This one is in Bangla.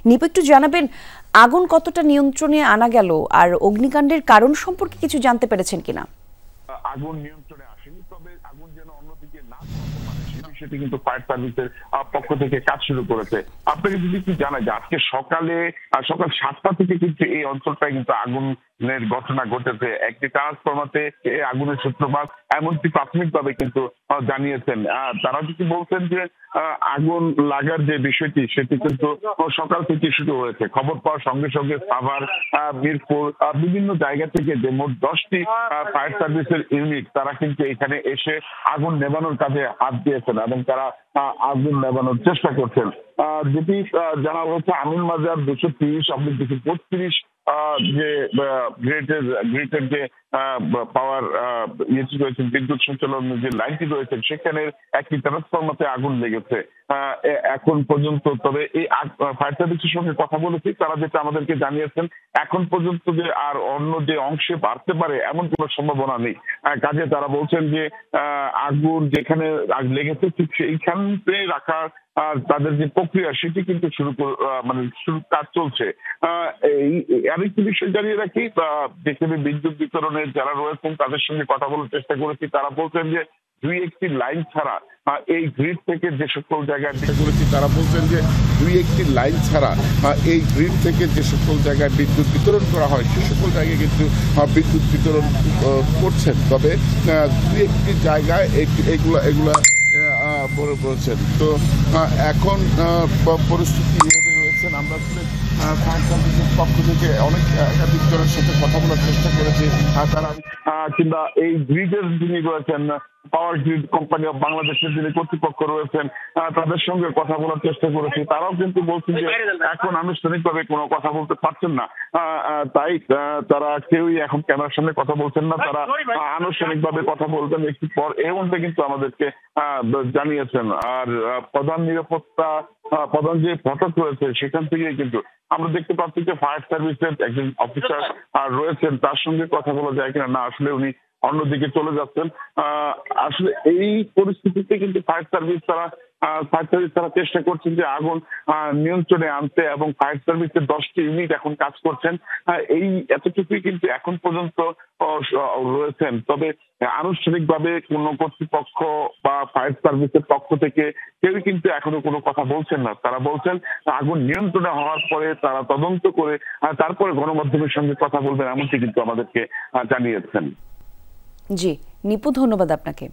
নিপু, একটু জানাবেন আগুন কতটা নিয়ন্ত্রণে আনা গেল আর অগ্নিকাণ্ডের কারণ সম্পর্কে কিছু জানতে পেরেছেন কিনা? আগুন নিয়ন্ত্রণে আসেনি, তবে আগুন যেন অন্যদিকে না ছড়াতে পারে সে বিষয়টি কিন্তু ফায়ার সার্ভিসের পক্ষ থেকে কাজ শুরু করেছে। আপনাকে যদি কি জানা যায়, আজকে সকাল 7টা থেকে কিন্তু এই অঞ্চলটায় কিন্তু আগুনের ঘটনা ঘটেছে। একটি ট্রান্সফরমারতে আগুনের সূত্রপাত এমনকি প্রাথমিকভাবে কিন্তু জানিয়েছেন। তারা যদি বলছেন যে আগুন লাগার যে বিষয়টি সেটি কিন্তু সকাল থেকে শুরু হয়েছে। খবর পাওয়ার সঙ্গে সঙ্গে সাভার, মিরপুর বিভিন্ন জায়গা থেকে যে মোট 10টি ফায়ার সার্ভিসের ইউনিট তারা কিন্তু এখানে এসে আগুন নেভানোর কাজে হাত দিয়েছেন এবং তারা আগুন নেভানোর চেষ্টা করছেন। যেটি জানা হয়েছে, আমিন বাজার 230 অব্লিক 235 যে গ্রিডের যে পাওয়ার রয়েছে, বিদ্যুৎ সঞ্চালনের যে লাইনটি রয়েছে সেখানে একটি ট্রান্সফরমারতে আগুন লেগেছে এখন পর্যন্ত। তবে এই ফায়ার সার্ভিসের সঙ্গে কথা বলেছি, তারা যেটা আমাদেরকে জানিয়েছেন এখন পর্যন্ত যে আর অন্য যে অংশে বাড়তে পারে এমন কোনো সম্ভাবনা নেই। কাজে তারা বলছেন যে আগুন যেখানে লেগেছে ঠিক সেইখানে রাখা তাদের যে প্রক্রিয়া সেটি কিন্তু শুরু কাজ চলছে। এই আরেকটি বিষয় জানিয়ে রাখি, যেখানে বিদ্যুৎ বিতরণের যারা রয়েছেন তাদের সঙ্গে কথা বলার চেষ্টা করেছি, তারা বলছেন যে দুই একটি লাইন ছাড়া এই গ্রিড থেকে যে সকল জায়গায় তারা বলছেন যে দুই একটি লাইন ছাড়া এই গ্রিড থেকে যে সকল জায়গায় বিদ্যুৎ বিতরণ করা হয় সে সকল জায়গায় কিন্তু বিদ্যুৎ বিতরণ করছেন। তবে দুই একটি জায়গায় এগুলা বলেছেন। তো এখন পরিস্থিতি এভাবে রয়েছেন। আমরা আসলে ফায়ার সার্ভিসের পক্ষ থেকে অনেক একাধিক জনের সাথে কথা বলার চেষ্টা করেছি, তারা কিংবা এই গ্রিডের যিনি রয়েছেন পাওয়ার গ্রিড কোম্পানি অফ বাংলাদেশের যিনি কর্তৃপক্ষ রয়েছেন তাদের সঙ্গে কথা বলার চেষ্টা করেছি। তারাও কিন্তু বলছেন যে এখন আনুষ্ঠানিকভাবে কোনো কথা বলতে পারছেন না, তাই তারা কেউই এখন ক্যামেরার সামনে কথা বলছেন না। তারা আনুষ্ঠানিকভাবে কথা বলবেন একটু পর, এমনটা কিন্তু আমাদেরকে জানিয়েছেন। আর প্রধান যে ফটক রয়েছে সেখান থেকে কিন্তু আমরা দেখতে পাচ্ছি যে ফায়ার সার্ভিসের একজন অফিসার রয়েছেন, তার সঙ্গে কথা বলা যায় কিনা। না, আসলে উনি অন্যদিকে চলে যাচ্ছেন। আসলে এই পরিস্থিতিতে কিন্তু ফায়ার সার্ভিস তারা চেষ্টা করছেন যে আগুন নিয়ন্ত্রণে আনতে, এবং ফায়ার সার্ভিসের 10টি ইউনিট এখন কাজ করছেন। এই এতটুকুই কিন্তু এখন পর্যন্ত রয়েছেন। তবে আনুষ্ঠানিকভাবে কোনো কর্তৃপক্ষ বা ফায়ার সার্ভিসের পক্ষ থেকে কেউই কিন্তু এখনো কোনো কথা বলছেন না। তারা বলছেন আগুন নিয়ন্ত্রণে হওয়ার পরে তারা তদন্ত করে তারপরে গণমাধ্যমের সঙ্গে কথা বলবেন, এমনটি কিন্তু আমাদেরকে জানিয়েছেন। জি নিপু, ধন্যবাদ আপনাকে।